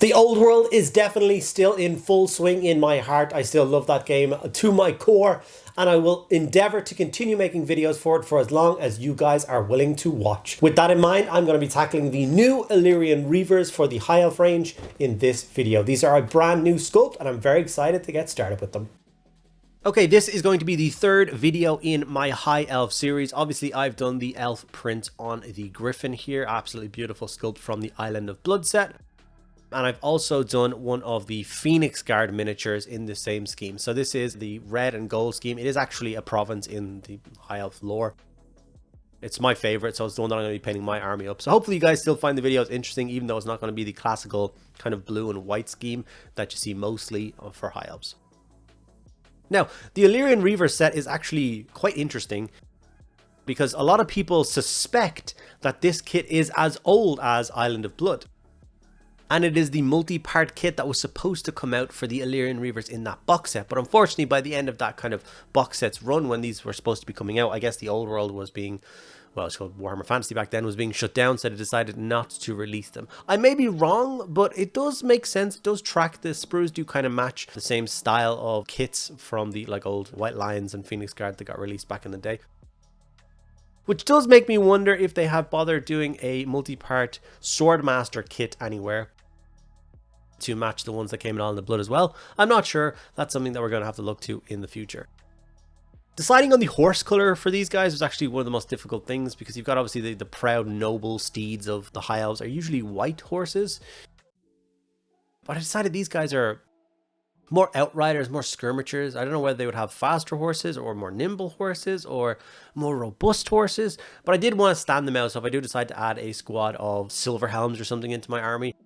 The old world is definitely still in full swing in my heart. I still love that game to my core, and I will endeavor to continue making videos for it for as long as you guys are willing to watch. With that in mind, I'm going to be tackling the new Ellyrian Reavers for the High Elf range in this video. These are a brand new sculpt, and I'm very excited to get started with them. Okay, this is going to be the third video in my High Elf series. Obviously, I've done the elf print on the Griffin here. Absolutely beautiful sculpt from the Island of Blood set. And I've also done one of the Phoenix Guard miniatures in the same scheme. So this is the red and gold scheme. It is actually a province in the High Elf lore. It's my favorite, so it's the one that I'm going to be painting my army up. So hopefully you guys still find the videos interesting, even though it's not going to be the classical kind of blue and white scheme that you see mostly for High Elves. Now, the Ellyrian Reaver set is actually quite interesting, because a lot of people suspect that this kit is as old as Island of Blood. And it is the multi-part kit that was supposed to come out for the Ellyrian Reavers in that box set. But unfortunately, by the end of that kind of box set's run, when these were supposed to be coming out, I guess the old world was being, well, it's called Warhammer Fantasy back then, was being shut down, so they decided not to release them. I may be wrong, but it does make sense. It does track. The sprues do kind of match the same style of kits from the like old White Lions and Phoenix Guard that got released back in the day. Which does make me wonder if they have bothered doing a multi-part Swordmaster kit anywhere to match the ones that came in Island of Blood as well. I'm not sure. That's something that we're going to have to look to in the future. Deciding on the horse color for these guys was actually one of the most difficult things, because you've got obviously the proud noble steeds of the High Elves are usually white horses. But I decided these guys are more outriders, more skirmishers. I don't know whether they would have faster horses or more nimble horses or more robust horses, but I did want to stand them out. So if I do decide to add a squad of silver helms or something into my army,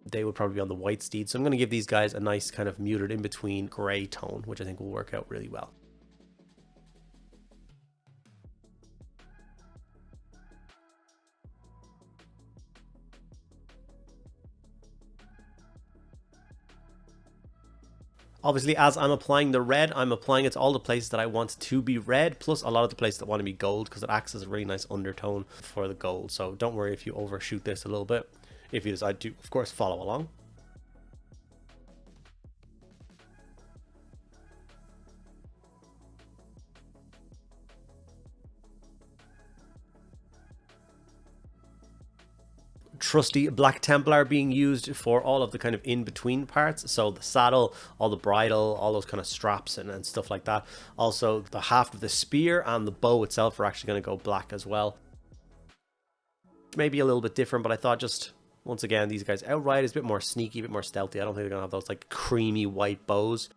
they would probably be on the white steed. So I'm going to give these guys a nice kind of muted in between gray tone, which I think will work out really well. Obviously, as I'm applying the red, I'm applying it to all the places that I want to be red, plus a lot of the places that want to be gold, because it acts as a really nice undertone for the gold. So don't worry if you overshoot this a little bit, if you decide to, of course, follow along. Trusty Black Templar being used for all of the kind of in-between parts, so the saddle, all the bridle, all those kind of straps and stuff like that. Also the haft of the spear and the bow itself are actually going to go black as well. Maybe a little bit different, but I thought just once again these guys outright is a bit more sneaky, a bit more stealthy. I don't think they're going to have those like creamy white bows.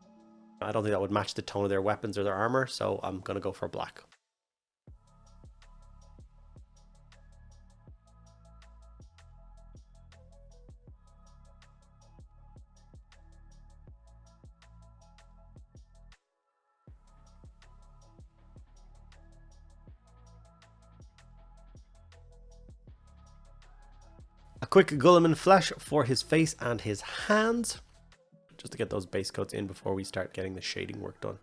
I don't think that would match the tone of their weapons or their armor, so I'm going to go for black. A quick Gulliman flesh for his face and his hands, just to get those base coats in before we start getting the shading work done.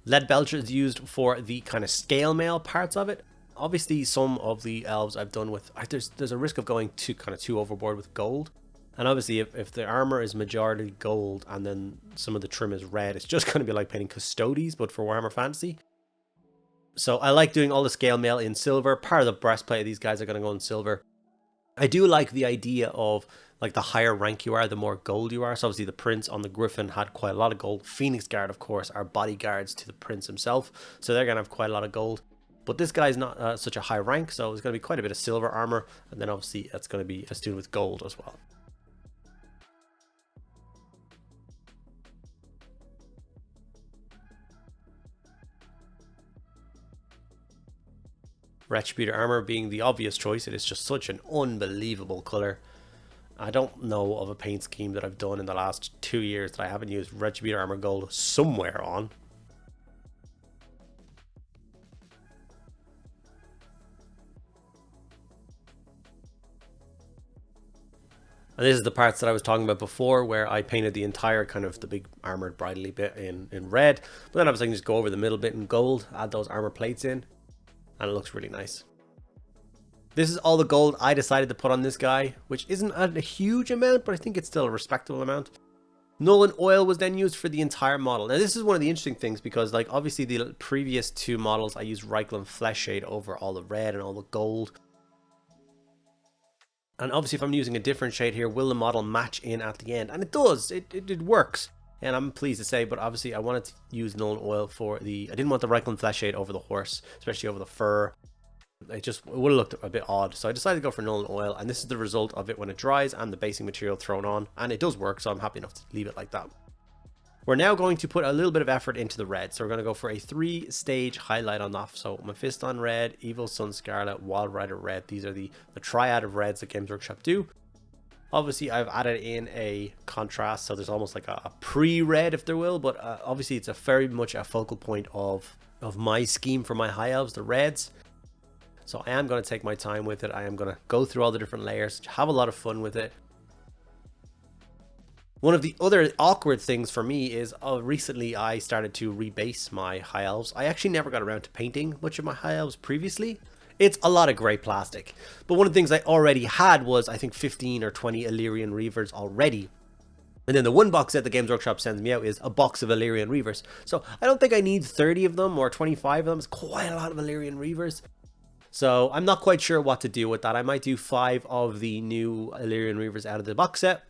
Lead belcher is used for the kind of scale mail parts of it. Obviously, some of the elves I've done with, there's a risk of going too overboard with gold. And obviously, if the armor is majority gold and then some of the trim is red, it's just going to be like painting Custodes, but for Warhammer Fantasy. So I like doing all the scale mail in silver. Part of the breastplate of these guys are going to go in silver. I do like the idea of like the higher rank you are, the more gold you are. So obviously the prince on the Griffin had quite a lot of gold. Phoenix Guard, of course, are bodyguards to the prince himself, so they're going to have quite a lot of gold. But this guy's not such a high rank, so there's going to be quite a bit of silver armor, and then obviously it's going to be festooned with gold as well. Retributor armor being the obvious choice. It is just such an unbelievable color. I don't know of a paint scheme that I've done in the last 2 years that I haven't used Retributor armor gold somewhere on. And this is the parts that I was talking about before, where I painted the entire kind of the big armored bridle bit in red. But then I was like, just go over the middle bit in gold, add those armor plates in, and it looks really nice. This is all the gold I decided to put on this guy, which isn't a huge amount, but I think it's still a respectable amount. Nolan oil was then used for the entire model. Now this is one of the interesting things, because like obviously the previous two models I used Reikland Flesh Shade over all the red and all the gold. And obviously if I'm using a different shade here, will the model match in at the end? And it does, it works. And I'm pleased to say, but obviously I wanted to use Nolan oil for the, I didn't want the Reikland Flesh Shade over the horse, especially over the fur. It would have looked a bit odd, so I decided to go for Nolan oil, and this is the result of it when it dries and the basing material thrown on, and it does work, so I'm happy enough to leave it like that. We're now going to put a little bit of effort into the red, so we're going to go for a 3-stage highlight on that. So Mephiston red, Evil Sun Scarlet, Wild Rider red. These are the triad of reds that Games Workshop do. Obviously I've added in a contrast, so there's almost like a pre-red, if there will, but obviously it's a very much a focal point of my scheme for my high elves, the reds. So I am going to take my time with it. I am going to go through all the different layers, have a lot of fun with it. One of the other awkward things for me is recently I started to rebase my high elves. I actually never got around to painting much of my high elves previously. It's a lot of grey plastic. But one of the things I already had was I think 15 or 20 Ellyrian Reavers already. And then the one box set the Games Workshop sends me out is a box of Ellyrian Reavers. So I don't think I need 30 of them or 25 of them. It's quite a lot of Ellyrian Reavers. So I'm not quite sure what to do with that. I might do 5 of the new Ellyrian Reavers out of the box set,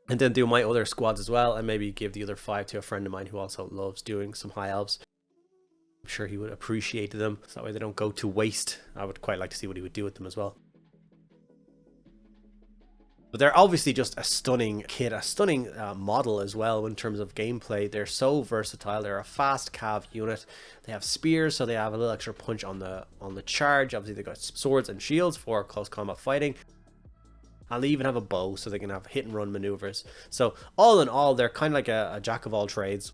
and then do my other squads as well, and maybe give the other 5 to a friend of mine who also loves doing some high elves. I'm sure he would appreciate them, so that way they don't go to waste. I would quite like to see what he would do with them as well. But they're obviously just a stunning kit, a stunning model as well in terms of gameplay. They're so versatile. They're a fast cav unit. They have spears, so they have a little extra punch on the charge. Obviously they've got swords and shields for close combat fighting. And they even have a bow, so they can have hit and run maneuvers. So all in all, they're kind of like a jack of all trades.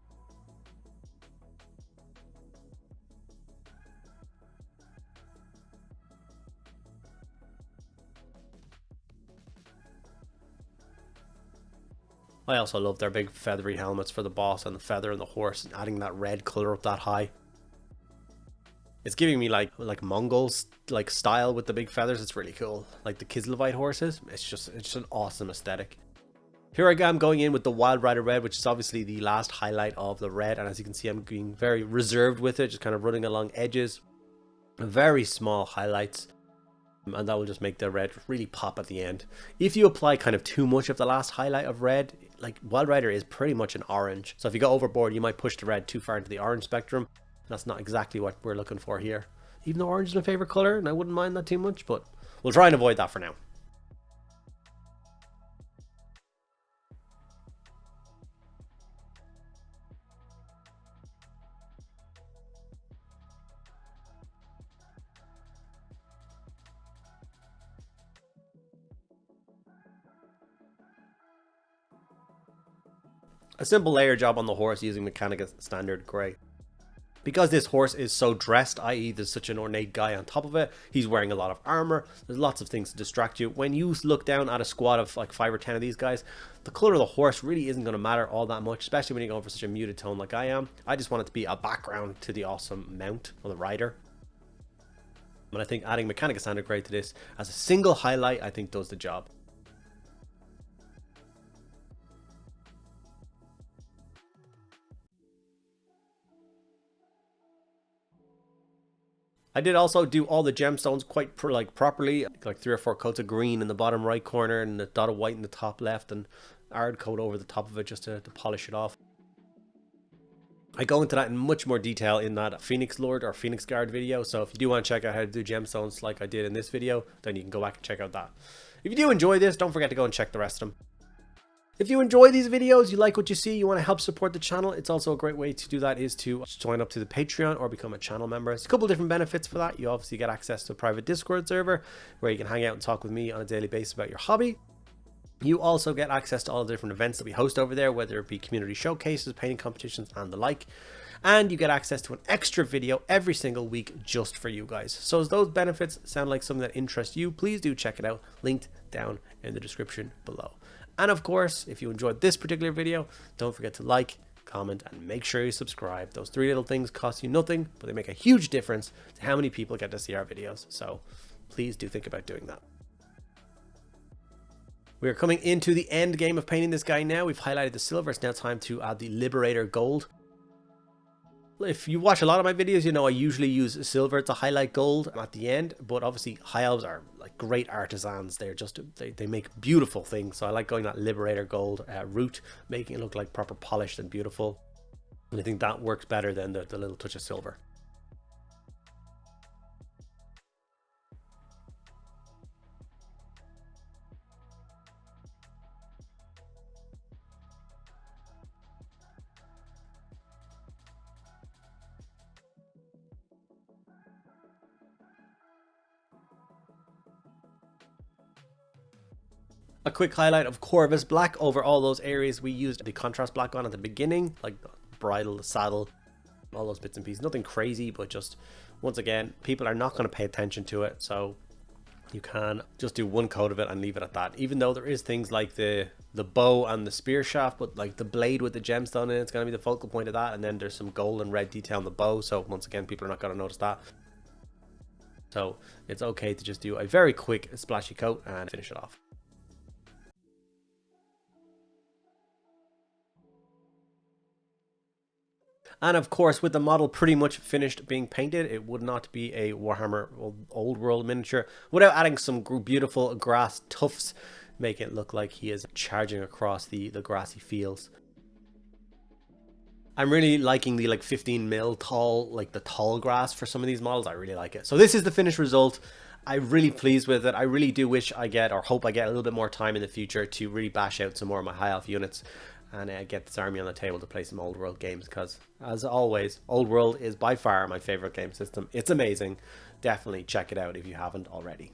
I also love their big feathery helmets for the boss and the feather and the horse, and adding that red color up that high. It's giving me like Mongols like style with the big feathers. It's really cool. Like the Kislevite horses. It's just an awesome aesthetic. Here I am going in with the Wild Rider red, which is obviously the last highlight of the red, and as you can see I'm being very reserved with it, just kind of running along edges. Very small highlights. And that will just make the red really pop at the end. If you apply kind of too much of the last highlight of red, like Wild Rider is pretty much an orange. So if you go overboard, you might push the red too far into the orange spectrum. And that's not exactly what we're looking for here. Even though orange is my favorite color, and I wouldn't mind that too much, but we'll try and avoid that for now. A simple layer job on the horse using Mechanica Standard Grey. Because this horse is so dressed, i.e. there's such an ornate guy on top of it, he's wearing a lot of armor, there's lots of things to distract you. When you look down at a squad of like 5 or 10 of these guys, the color of the horse really isn't going to matter all that much, especially when you're going for such a muted tone like I am. I just want it to be a background to the awesome mount or the rider. But I think adding Mechanica Standard Grey to this as a single highlight, I think does the job. I did also do all the gemstones quite properly, like 3 or 4 coats of green in the bottom right corner and a dot of white in the top left and ard coat over the top of it just to polish it off. I go into that in much more detail in that Phoenix Lord or Phoenix Guard video, so if you do want to check out how to do gemstones like I did in this video, then you can go back and check out that. If you do enjoy this, don't forget to go and check the rest of them. If you enjoy these videos, you like what you see, you want to help support the channel, it's also a great way to do that is to join up to the Patreon or become a channel member. There's a couple different benefits for that. You obviously get access to a private Discord server where you can hang out and talk with me on a daily basis about your hobby. You also get access to all the different events that we host over there, whether it be community showcases, painting competitions, and the like. And you get access to an extra video every single week just for you guys. So as those benefits sound like something that interests you, please do check it out, linked down in the description below. And of course, if you enjoyed this particular video, don't forget to like, comment, and make sure you subscribe. Those three little things cost you nothing, but they make a huge difference to how many people get to see our videos. So please do think about doing that. We are coming into the end game of painting this guy now. We've highlighted the silver. It's now time to add the Liberator gold. If you watch a lot of my videos, you know I usually use silver to highlight gold at the end, but obviously high elves are like great artisans. They're just, they make beautiful things. So I like going that Liberator gold route, making it look like proper polished and beautiful. And I think that works better than the little touch of silver. A quick highlight of Corvus black over all those areas we used the contrast black on at the beginning, like the bridle, the saddle, all those bits and pieces. Nothing crazy, but just once again, people are not going to pay attention to it, so you can just do one coat of it and leave it at that. Even though there is things like the bow and the spear shaft, but like the blade with the gemstone in it's going to be the focal point of that, and then there's some gold and red detail on the bow, so once again, people are not going to notice that. So it's okay to just do a very quick splashy coat and finish it off. And of course, with the model pretty much finished being painted, it would not be a Warhammer Old World miniature without adding some beautiful grass tufts, make it look like he is charging across the grassy fields. I'm really liking the like 15 mil tall, like the tall grass for some of these models. I really like it. So this is the finished result. I'm really pleased with it. I really do wish I get, or hope I get, a little bit more time in the future to really bash out some more of my high elf units and get this army on the table to play some old world games, because as always, old world is by far my favorite game system. It's amazing. Definitely check it out if you haven't already.